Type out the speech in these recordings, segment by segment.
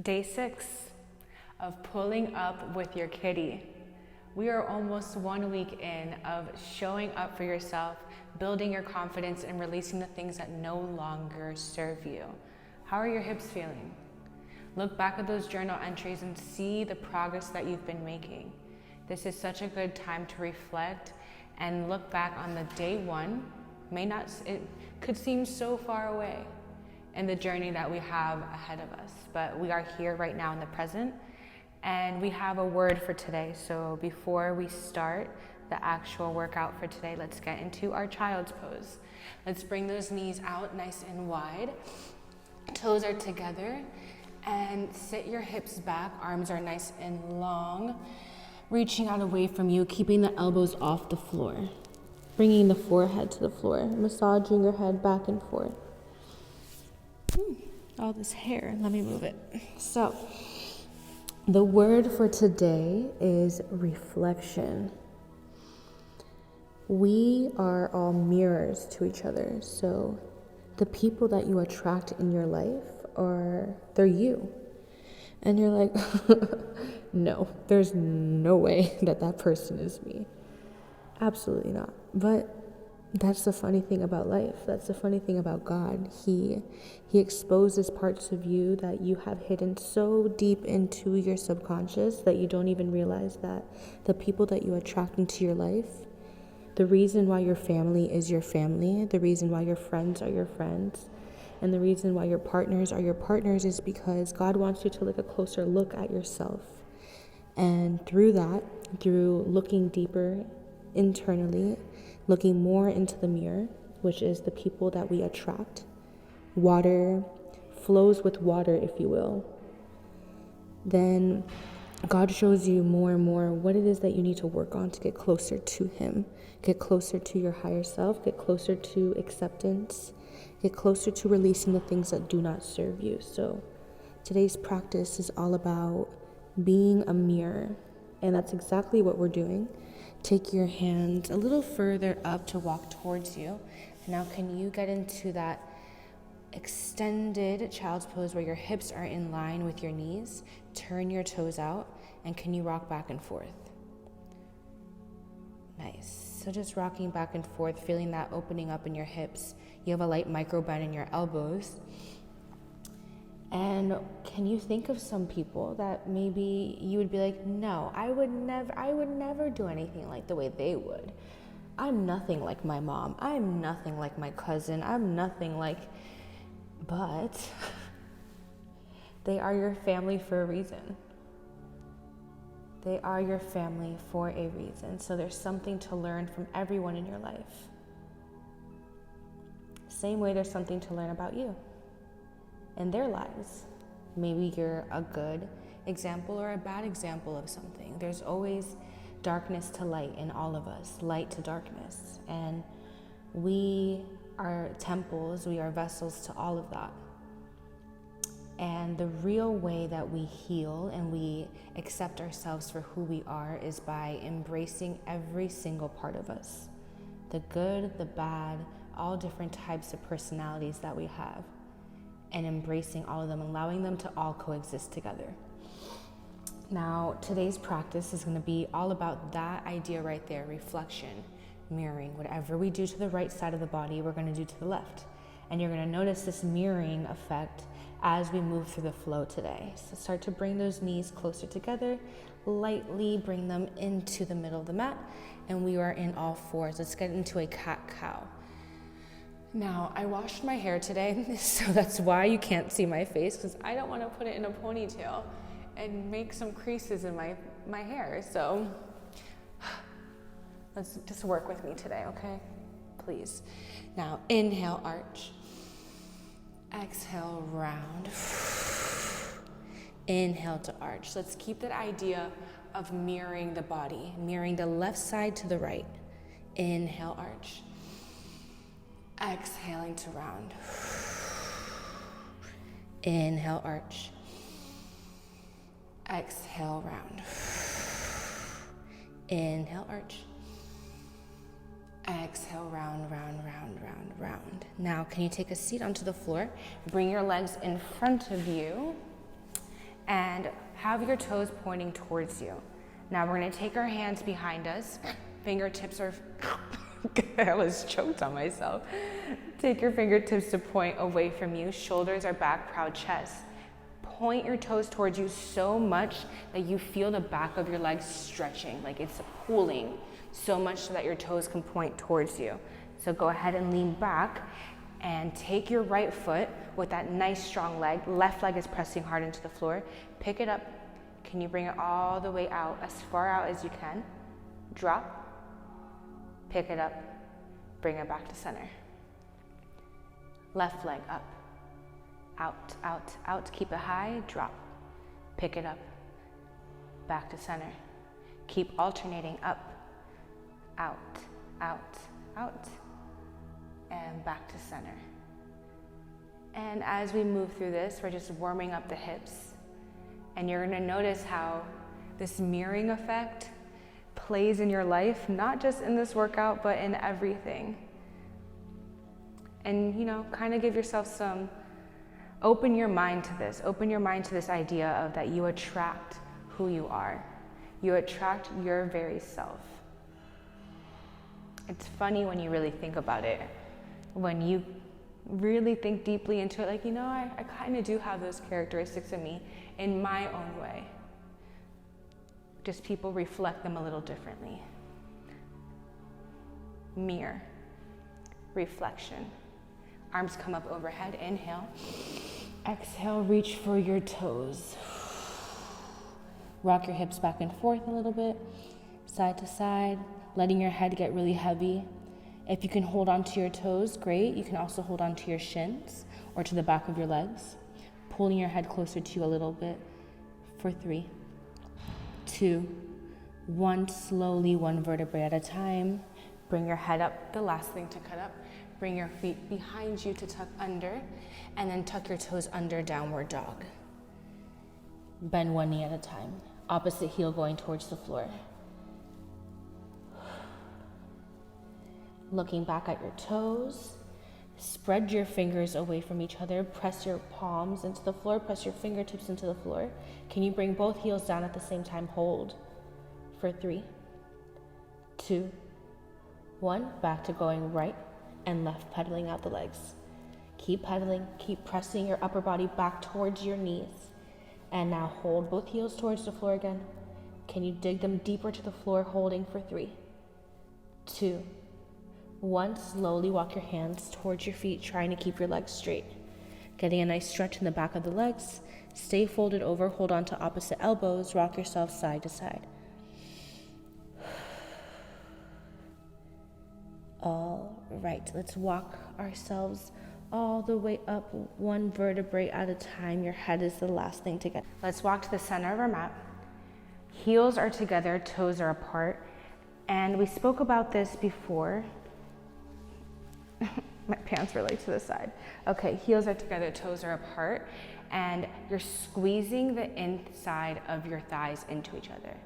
Day 6 of pulling up with your kitty. We are almost 1 week in of showing up for yourself, building your confidence, and releasing the things that no longer serve you. How are your hips feeling? Look back at those journal entries and see the progress that you've been making. This is such a good time to reflect and look back on the day 1. It could seem so far away in the journey that we have ahead of us, but we are here right now in the present, and we have a word for today. So before we start the actual workout for today, let's get into our child's pose. Let's bring those knees out nice and wide, toes are together, and sit your hips back. Arms are nice and long, reaching out away from you, keeping the elbows off the floor, bringing the forehead to the floor, massaging your head back and forth. All this hair, let me move it. So, the word for today is reflection. We are all mirrors to each other. So, the people that you attract in your life they're you. And you're like, no, there's no way that person is me. Absolutely not. But that's the funny thing about life. That's the funny thing about God. He exposes parts of you that you have hidden so deep into your subconscious that you don't even realize that the people that you attract into your life, the reason why your family is your family, the reason why your friends are your friends, and the reason why your partners are your partners is because God wants you to take a closer look at yourself. And through that, through looking deeper internally, looking more into the mirror, which is the people that we attract. Water flows with water, if you will. Then God shows you more and more what it is that you need to work on to get closer to Him, get closer to your higher self, get closer to acceptance, get closer to releasing the things that do not serve you. So today's practice is all about being a mirror, and that's exactly what we're doing. Take your hands a little further up to walk towards you. Now can you get into that extended child's pose where your hips are in line with your knees? Turn your toes out, and can you rock back and forth? Nice. So just rocking back and forth, feeling that opening up in your hips. You have a light micro bend in your elbows. And can you think of some people that maybe you would be like, no, I would never do anything like the way they would. I'm nothing like my mom. I'm nothing like my cousin. But they are your family for a reason. They are your family for a reason. So there's something to learn from everyone in your life. Same way there's something to learn about you and their lives. Maybe you're a good example or a bad example of something. There's always darkness to light in all of us, light to darkness. And we are temples, we are vessels to all of that. And the real way that we heal and we accept ourselves for who we are is by embracing every single part of us. The good, the bad, all different types of personalities that we have. And embracing all of them, allowing them to all coexist together. Now, today's practice is going to be all about that idea right there, reflection, mirroring. Whatever we do to the right side of the body, we're going to do to the left. And you're going to notice this mirroring effect as we move through the flow today. So start to bring those knees closer together, lightly bring them into the middle of the mat, and we are in all fours. Let's get into a cat-cow. Now, I washed my hair today, so that's why you can't see my face, because I don't want to put it in a ponytail and make some creases in my hair. So let's just work with me today, okay? Please. Now, inhale, arch. Exhale, round. Inhale to arch. Let's keep that idea of mirroring the body, mirroring the left side to the right. Inhale, arch. Exhaling to round. Inhale, arch. Exhale, round. Inhale, arch. Exhale, round, round, round, round, round. Now, can you take a seat onto the floor? Bring your legs in front of you and have your toes pointing towards you. Now we're gonna take our hands behind us, fingertips are, I almost choked on myself. Take your fingertips to point away from you, shoulders are back, proud chest. Point your toes towards you so much that you feel the back of your legs stretching, like it's pulling so much so that your toes can point towards you. So go ahead and lean back and take your right foot with that nice strong leg. Left leg is pressing hard into the floor. Pick it up. Can you bring it all the way out, as far out as you can? Drop. Pick it up. Bring it back to center. Left leg up. Out, out, out. Keep it high. Drop. Pick it up. Back to center. Keep alternating up. Out, out, out. And back to center. And as we move through this, we're just warming up the hips. And you're gonna notice how this mirroring effect plays in your life, not just in this workout, but in everything. And kind of give yourself some, open your mind to this idea of that you attract who you are. You attract your very self. It's funny when you really think about it. When you really think deeply into it, like, I kind of do have those characteristics in me in my own way. Just people reflect them a little differently. Mirror, reflection. Arms come up overhead, inhale. Exhale, reach for your toes. Rock your hips back and forth a little bit, side to side, letting your head get really heavy. If you can hold onto your toes, great. You can also hold onto your shins or to the back of your legs, pulling your head closer to you a little bit for 3, 2, 1. Slowly, one vertebrae at a time. Bring your head up, the last thing to cut up. Bring your feet behind you to tuck under, and then tuck your toes under, downward dog. Bend one knee at a time. Opposite heel going towards the floor. Looking back at your toes, spread your fingers away from each other, press your palms into the floor, press your fingertips into the floor. Can you bring both heels down at the same time? Hold for 3, 2, 1. Back to going right and left, pedaling out the legs. Keep pedaling, keep pressing your upper body back towards your knees. And now hold both heels towards the floor again. Can you dig them deeper to the floor, holding for 3, 2, 1. Slowly walk your hands towards your feet, trying to keep your legs straight. Getting a nice stretch in the back of the legs. Stay folded over, hold on to opposite elbows, rock yourself side to side. All right, let's walk ourselves all the way up, one vertebrae at a time. Your head is the last thing to get. Let's walk to the center of our mat. Heels are together, toes are apart. And we spoke about this before. My pants were like to the side. Okay, heels are together, toes are apart, and you're squeezing the inside of your thighs into each other.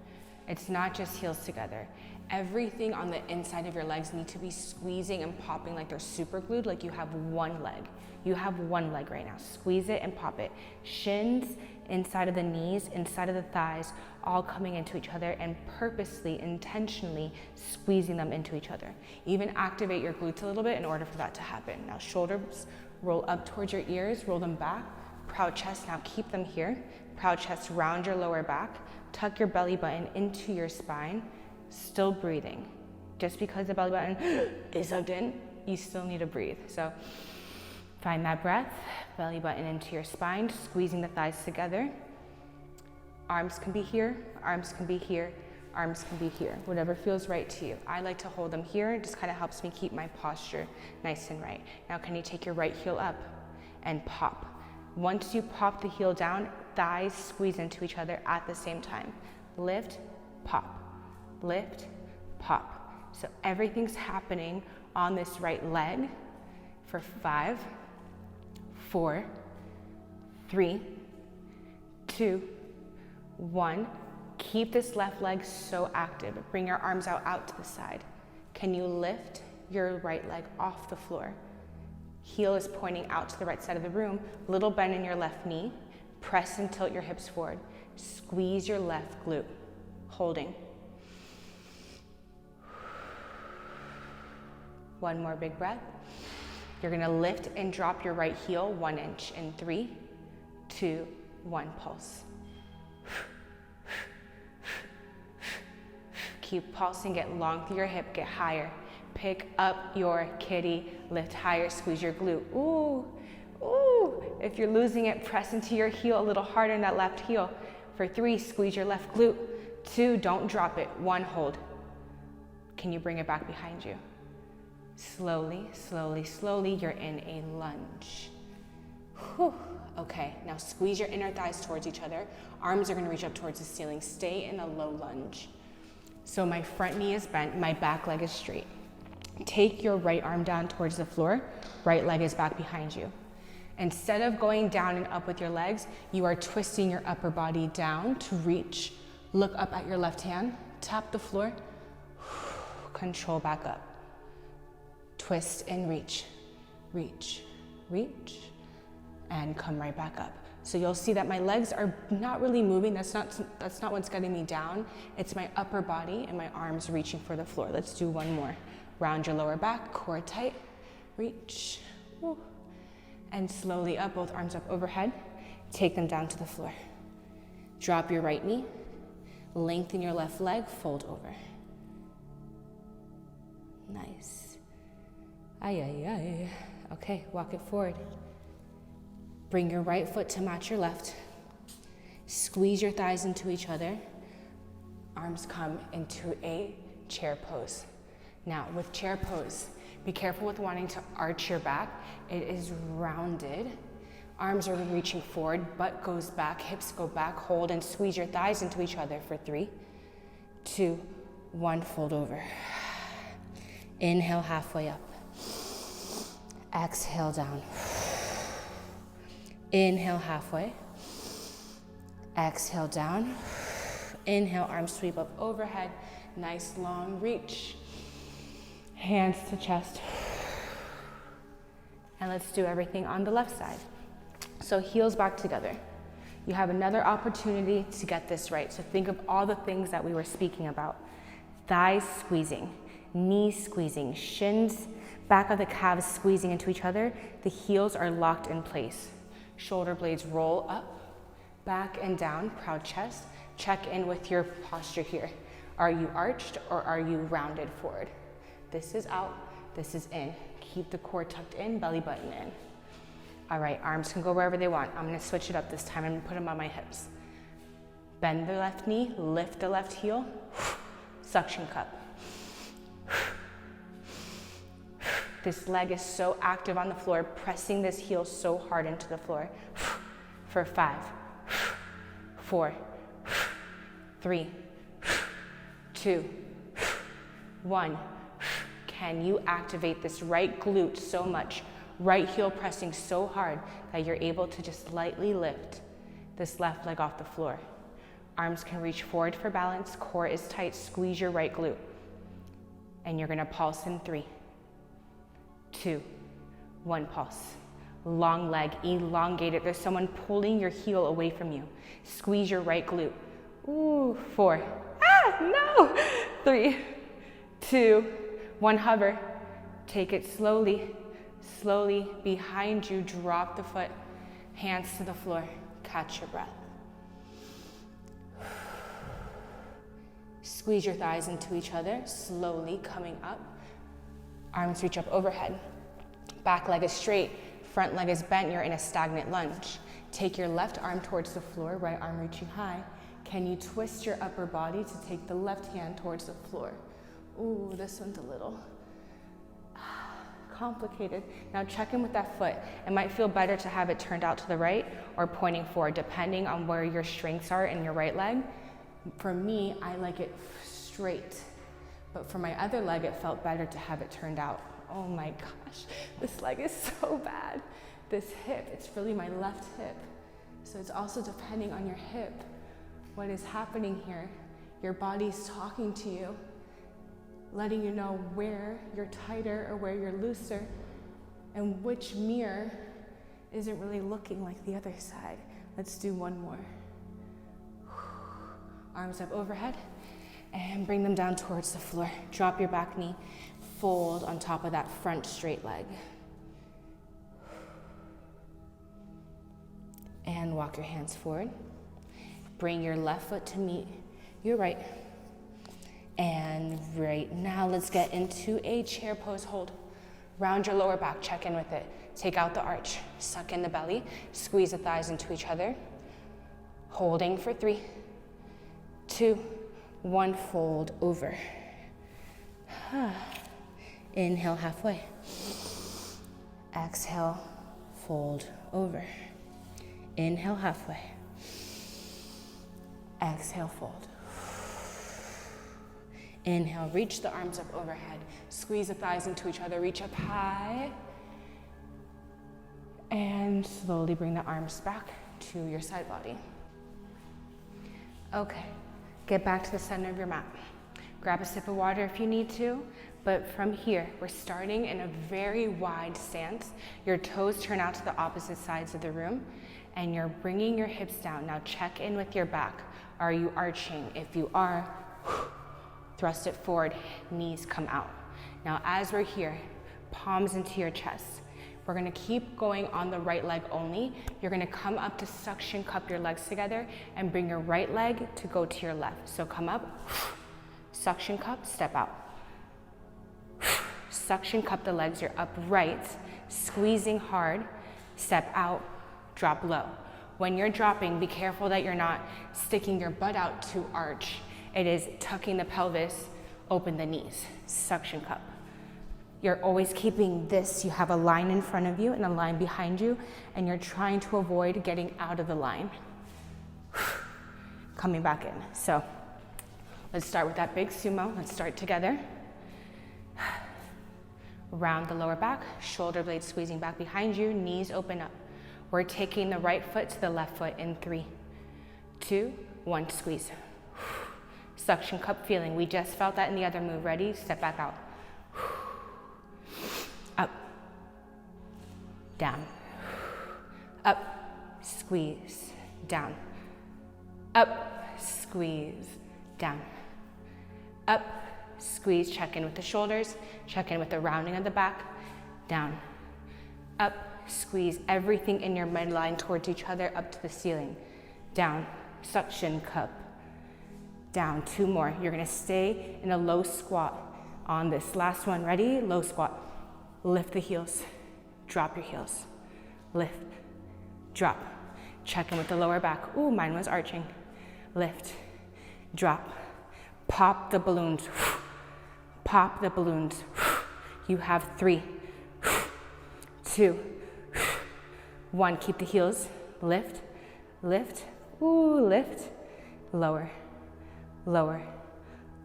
It's not just heels together. Everything on the inside of your legs need to be squeezing and popping like they're super glued, like you have one leg. You have one leg right now. Squeeze it and pop it. Shins, inside of the knees, inside of the thighs, all coming into each other and purposely, intentionally squeezing them into each other. Even activate your glutes a little bit in order for that to happen. Now shoulders roll up towards your ears, roll them back. Proud chest, now keep them here. Proud chest, round your lower back. Tuck your belly button into your spine. Still breathing. Just because the belly button is sucked in, you still need to breathe. So find that breath, belly button into your spine, squeezing the thighs together. Arms can be here, arms can be here, arms can be here, whatever feels right to you. I like to hold them here. It just kind of helps me keep my posture nice and right. Now can you take your right heel up and pop? Once you pop the heel down, thighs squeeze into each other at the same time. Lift, pop, lift, pop. So everything's happening on this right leg for 5, 4, 3, 2, 1. Keep this left leg so active. Bring your arms out to the side. Can you lift your right leg off the floor? Heel is pointing out to the right side of the room. Little bend in your left knee. Press and tilt your hips forward. Squeeze your left glute, holding. One more big breath. You're gonna lift and drop your right heel 1 inch in 3, 2, 1, pulse. Keep pulsing, get long through your hip, get higher. Pick up your kitty, lift higher, squeeze your glute. Ooh, ooh. If you're losing it, press into your heel a little harder in that left heel. For 3, squeeze your left glute. 2, don't drop it. 1, hold. Can you bring it back behind you? Slowly, slowly, slowly, you're in a lunge. Whew. Okay, now squeeze your inner thighs towards each other. Arms are gonna reach up towards the ceiling. Stay in a low lunge. So my front knee is bent, my back leg is straight. Take your right arm down towards the floor, right leg is back behind you. Instead of going down and up with your legs, you are twisting your upper body down to reach. Look up at your left hand, tap the floor, control back up. Twist and reach, reach, reach, and come right back up. So you'll see that my legs are not really moving. That's not what's getting me down. It's my upper body and my arms reaching for the floor. Let's do one more. Round your lower back, core tight, reach, woo. And slowly up, both arms up overhead. Take them down to the floor. Drop your right knee, lengthen your left leg, fold over. Nice. Ay, ay, ay. Okay, walk it forward. Bring your right foot to match your left. Squeeze your thighs into each other. Arms come into a chair pose. Now, with chair pose, be careful with wanting to arch your back. It is rounded. Arms are reaching forward, butt goes back, hips go back. Hold and squeeze your thighs into each other for 3, 2, 1, fold over. Inhale halfway up. Exhale down. Inhale halfway. Exhale down. Inhale, arms sweep up overhead. Nice long reach. Hands to chest. And let's do everything on the left side. So heels back together. You have another opportunity to get this right. So think of all the things that we were speaking about. Thighs squeezing, knees squeezing, shins, back of the calves squeezing into each other. The heels are locked in place. Shoulder blades roll up, back and down, proud chest. Check in with your posture here. Are you arched or are you rounded forward? This is out, this is in. Keep the core tucked in, belly button in. All right, arms can go wherever they want. I'm gonna switch it up this time. I'm gonna put them on my hips. Bend the left knee, lift the left heel, suction cup. This leg is so active on the floor, pressing this heel so hard into the floor. For 5, 4, 3, 2, 1. Can you activate this right glute so much, right heel pressing so hard that you're able to just lightly lift this left leg off the floor? Arms can reach forward for balance, core is tight, squeeze your right glute. And you're gonna pulse in 3, 2, 1, pulse. Long leg, elongate it. There's someone pulling your heel away from you. Squeeze your right glute. Ooh, 4, no. 3, 2, 1, hover. Take it slowly, slowly behind you. Drop the foot, hands to the floor. Catch your breath. Squeeze your thighs into each other, slowly coming up. Arms reach up overhead. Back leg is straight, front leg is bent. You're in a stagnant lunge. Take your left arm towards the floor, right arm reaching high. Can you twist your upper body to take the left hand towards the floor? Ooh, this one's a little complicated. Now check in with that foot. It might feel better to have it turned out to the right or pointing forward, depending on where your strengths are in your right leg. For me, I like it straight, but for my other leg, it felt better to have it turned out. Oh my gosh, this leg is so bad. This hip, it's really my left hip. So it's also depending on your hip, what is happening here. Your body's talking to you, letting you know where you're tighter or where you're looser, and which mirror isn't really looking like the other side. Let's do one more. Arms up overhead and bring them down towards the floor. Drop your back knee, fold on top of that front straight leg. And walk your hands forward. Bring your left foot to meet your right. And right now, let's get into a chair pose hold. Round your lower back, check in with it. Take out the arch, suck in the belly, squeeze the thighs into each other. Holding for 3, 2, 1, fold over. Inhale halfway. Exhale, fold over. Inhale halfway. Exhale, fold. Inhale, reach the arms up overhead. Squeeze the thighs into each other, reach up high. And slowly bring the arms back to your side body. Okay, get back to the center of your mat. Grab a sip of water if you need to, but from here, we're starting in a very wide stance. Your toes turn out to the opposite sides of the room, and you're bringing your hips down. Now check in with your back. Are you arching? If you are, thrust it forward, knees come out. Now as we're here, palms into your chest. We're gonna keep going on the right leg only. You're gonna come up to suction cup your legs together and bring your right leg to go to your left. So come up, suction cup, step out. Suction cup the legs, you're upright, squeezing hard, step out, drop low. When you're dropping, be careful that you're not sticking your butt out to arch. It is tucking the pelvis, open the knees, suction cup. You're always keeping this, you have a line in front of you and a line behind you, and you're trying to avoid getting out of the line. Coming back in. So let's start with that big sumo. Let's start together. Round the lower back, shoulder blades squeezing back behind you, knees open up. We're taking the right foot to the left foot in 3, 2, 1, squeeze. Suction cup feeling. We just felt that in the other move. Ready? Step back out. Up, down, up, squeeze, down, up, squeeze, down, up, squeeze, check in with the shoulders, check in with the rounding of the back, down, up, squeeze everything in your midline towards each other up to the ceiling, down, suction cup, down, 2 more. You're gonna stay in a low squat on this last one. Ready? Low squat. Lift the heels, drop your heels, lift, drop. Check in with the lower back. Ooh, mine was arching. Lift, drop, pop the balloons, pop the balloons. You have 3, 2, 1. Keep the heels, lift, lift, ooh, lift, lower, lower,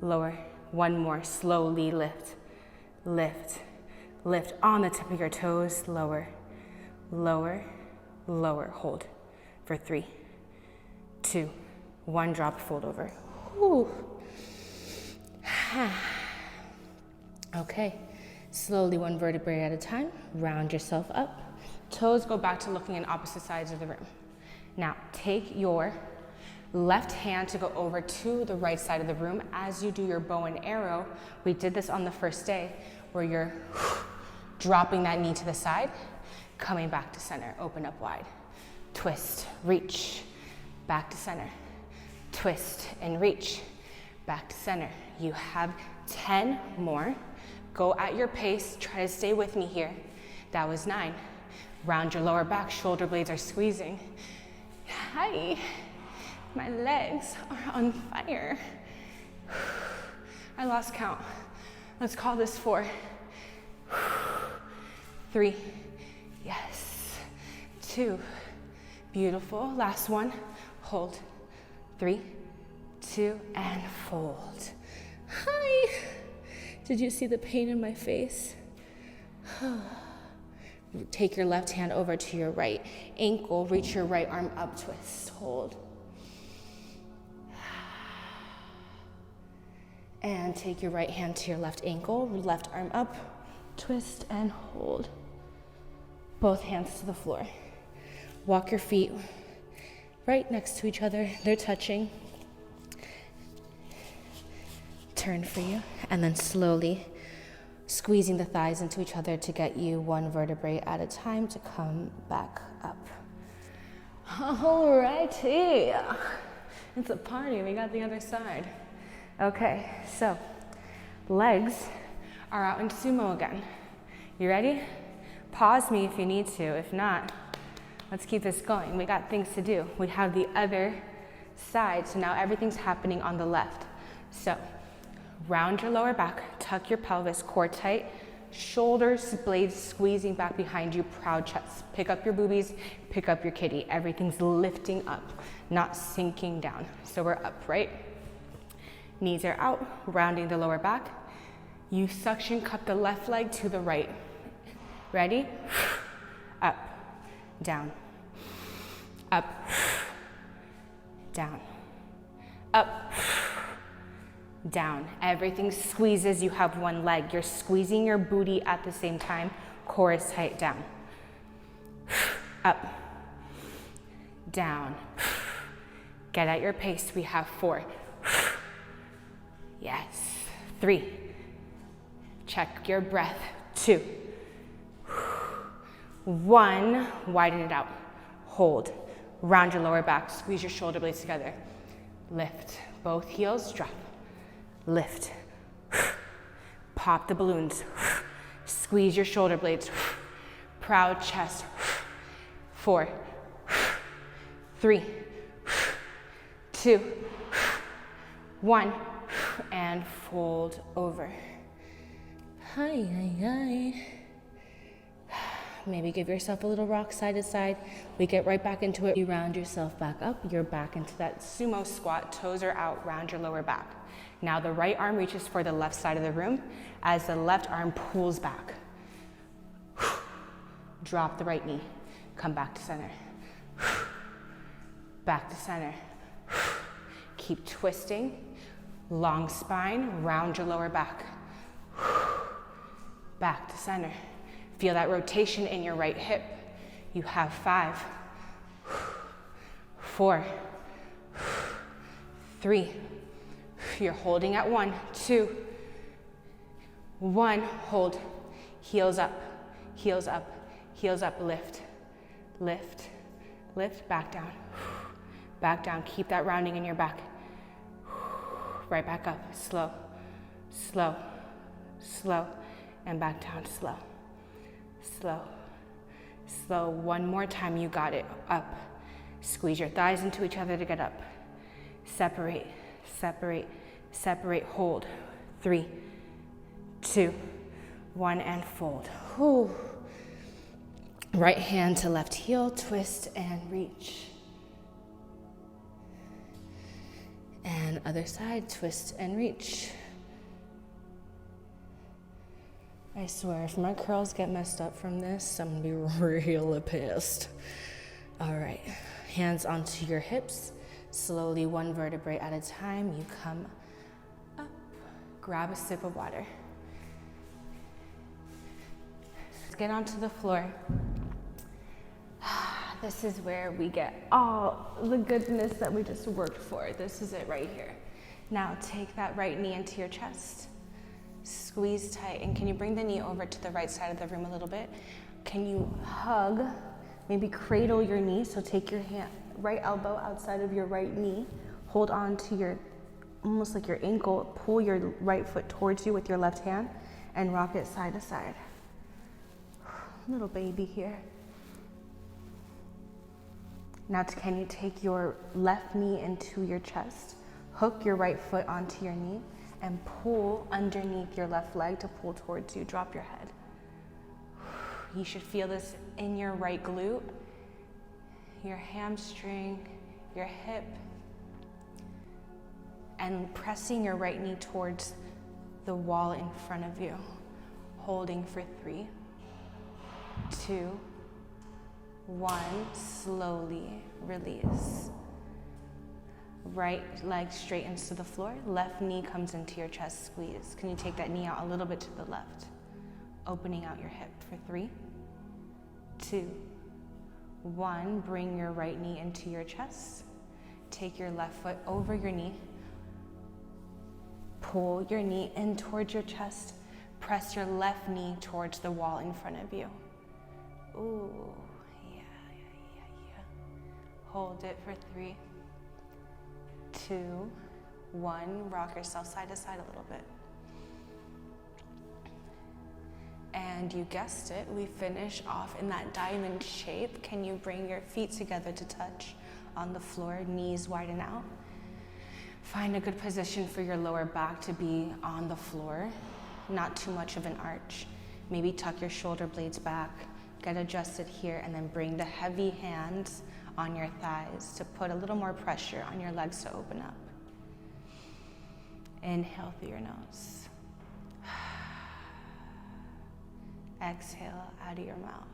lower. 1 more, slowly lift, lift, lift on the tip of your toes, lower, lower, lower. Hold for 3, 2, 1, drop, fold over. Ooh. Okay, slowly 1 vertebrae at a time, round yourself up. Toes go back to looking in opposite sides of the room. Now, take your left hand to go over to the right side of the room. As you do your bow and arrow, we did this on the first day, where you're dropping that knee to the side, coming back to center, open up wide. Twist, reach, back to center. Twist and reach, back to center. You have 10 more. Go at your pace, try to stay with me here. That was 9. Round your lower back, shoulder blades are squeezing. Hi, my legs are on fire. I lost count. Let's call this 4, 3, yes, 2, beautiful. Last one, hold, 3, 2, and fold. Hi, did you see the pain in my face? Take your left hand over to your right ankle, reach your right arm up, twist, hold. And take your right hand to your left ankle, left arm up, twist and hold. Both hands to the floor. Walk your feet right next to each other. They're touching. Turn for you, and then slowly squeezing the thighs into each other to get you one vertebrae at a time to come back up. Alrighty, it's a party. We got the other side. Okay, so legs are out in sumo again. You ready? Pause me if you need to. If not, let's keep this going. We got things to do. We have the other side, so now everything's happening on the left. So round your lower back, tuck your pelvis, core tight, shoulders, blades squeezing back behind you, proud chest. Pick up your boobies, pick up your kitty. Everything's lifting up, not sinking down. So we're up, right? Knees are out, rounding the lower back. You suction cup the left leg to the right. Ready? Up, down, up, down, up, down. Everything squeezes. You have one leg. You're squeezing your booty at the same time. Core is tight. Down, up, down. Get at your pace. We have 4. Yes. 3. Check your breath. 2. 1. Widen it out. Hold. Round your lower back. Squeeze your shoulder blades together. Lift. Both heels. Drop. Lift. Pop the balloons. Squeeze your shoulder blades. Proud chest. 4. 3. 2. 1. And fold over. Hi, hi, hi. Maybe give yourself a little rock side to side. We get right back into it. You round yourself back up. You're back into that sumo squat. Toes are out. Round your lower back. Now the right arm reaches for the left side of the room as the left arm pulls back. Drop the right knee. Come back to center. Back to center. Keep twisting. Long spine. Round your lower back. Back to center. Feel that rotation in your right hip. You have 5, 4, 3. You're holding at 1, 2, 1. Hold. Heels up, heels up, heels up. Lift, lift, lift. Back down, back down. Keep that rounding in your back. Right back up. Slow, slow, slow, and back down. Slow. Slow, slow. One more time. You got it. Up. Squeeze your thighs into each other to get up. Separate, separate, separate. Hold. 3, 2, 1, and fold. Whew. Right hand to left heel. Twist and reach. And other side. Twist and reach. I swear, if my curls get messed up from this, I'm gonna be real pissed. All right, hands onto your hips. Slowly, one vertebrae at a time, you come up. Grab a sip of water. Let's get onto the floor. This is where we get all the goodness that we just worked for. This is it right here. Now take that right knee into your chest. Squeeze tight, and can you bring the knee over to the right side of the room a little bit? Can you hug, maybe cradle your knee? So take your right elbow outside of your right knee, hold on to your, almost like your ankle, pull your right foot towards you with your left hand, and rock it side to side. Little baby here. Now can you take your left knee into your chest, hook your right foot onto your knee, and pull underneath your left leg to pull towards you. Drop your head. You should feel this in your right glute, your hamstring, your hip, and pressing your right knee towards the wall in front of you. Holding for 3, 2, 1. Slowly release. Right leg straightens to the floor. Left knee comes into your chest. Squeeze. Can you take that knee out a little bit to the left? Opening out your hip for 3, 2, 1, bring your right knee into your chest. Take your left foot over your knee. Pull your knee in towards your chest. Press your left knee towards the wall in front of you. Ooh, yeah. Hold it for 3, 2, 1. Rock yourself side to side a little bit. And you guessed it, we finish off in that diamond shape. Can you bring your feet together to touch on the floor, knees widen out? Find a good position for your lower back to be on the floor, not too much of an arch. Maybe tuck your shoulder blades back, get adjusted here, and then bring the heavy hands on your thighs to put a little more pressure on your legs to open up. Inhale through your nose. Exhale out of your mouth.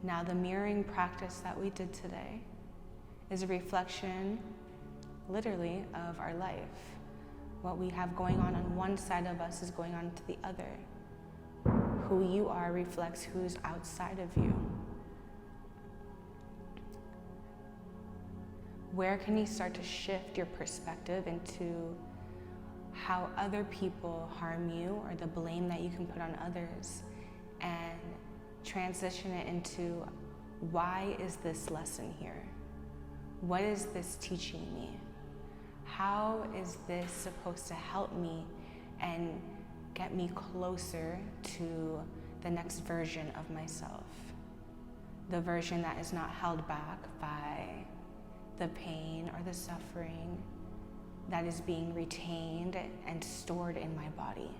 Now the mirroring practice that we did today is a reflection, literally, of our life. What we have going on one side of us is going on to the other. Who you are reflects who's outside of you. Where can you start to shift your perspective into how other people harm you, or the blame that you can put on others, and transition it into, why is this lesson here? What is this teaching me? How is this supposed to help me and get me closer to the next version of myself? The version that is not held back by the pain or the suffering that is being retained and stored in my body.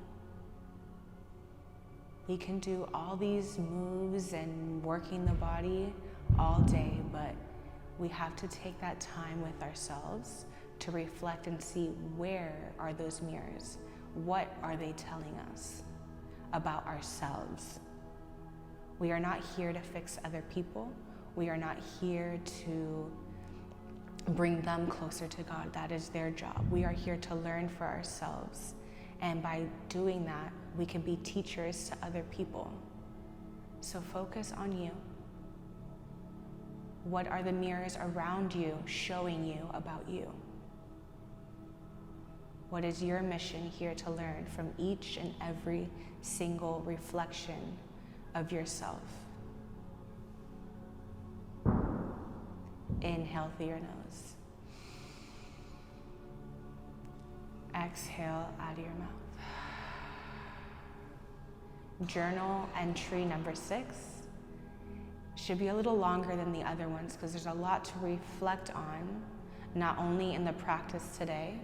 We can do all these moves and working the body all day, but we have to take that time with ourselves to reflect and see, where are those mirrors? What are they telling us about ourselves? We are not here to fix other people. We are not here to bring them closer to God. That is their job. We are here to learn for ourselves. And by doing that, we can be teachers to other people. So focus on you. What are the mirrors around you showing you about you? What is your mission here to learn from each and every single reflection of yourself? Inhale through your nose. Exhale out of your mouth. Journal entry number 6 should be a little longer than the other ones, because there's a lot to reflect on, not only in the practice today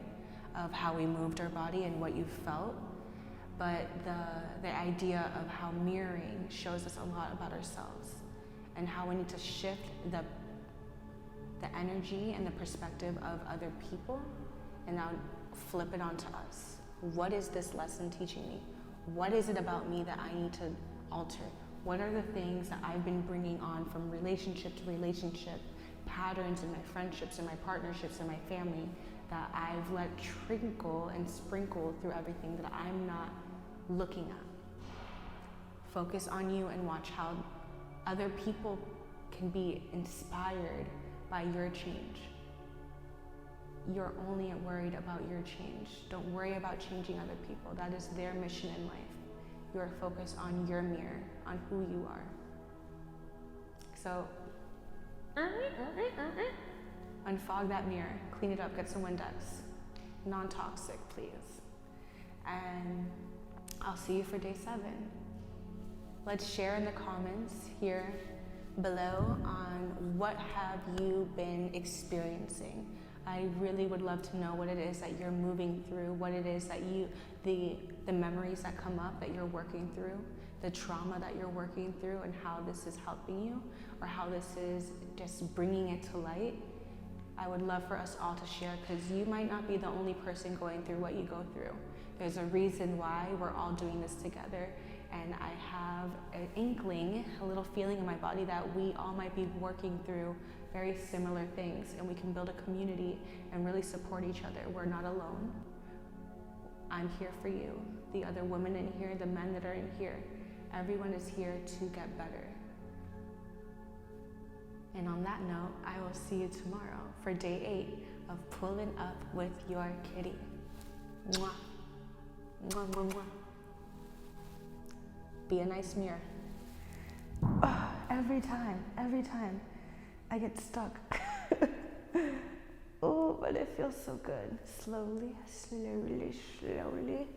of how we moved our body and what you felt, but the idea of how mirroring shows us a lot about ourselves, and how we need to shift the energy and the perspective of other people and now flip it onto us. What is this lesson teaching me? What is it about me that I need to alter? What are the things that I've been bringing on from relationship to relationship, patterns in my friendships and my partnerships and my family, that I've let trickle and sprinkle through everything that I'm not looking at? Focus on you and watch how other people can be inspired by your change. You're only worried about your change. Don't worry about changing other people. That is their mission in life. You are focused on your mirror, on who you are. So, unfog that mirror, clean it up, get some Windex. Non-toxic, please. And I'll see you for day 7. Let's share in the comments here below on what have you been experiencing. I really would love to know what it is that you're moving through, what it is that the memories that come up that you're working through, the trauma that you're working through, and how this is helping you, or how this is just bringing it to light. I would love for us all to share, because you might not be the only person going through what you go through. There's a reason why we're all doing this together. And I have an inkling, a little feeling in my body that we all might be working through very similar things, and we can build a community and really support each other. We're not alone. I'm here for you, the other women in here, the men that are in here. Everyone is here to get better. And on that note, I will see you tomorrow for day 8 of Pulling Up with your kitty. Mwah. Mwah, mwah, mwah. Be a nice mirror. Oh, every time I get stuck. Oh, but it feels so good. Slowly, slowly, slowly.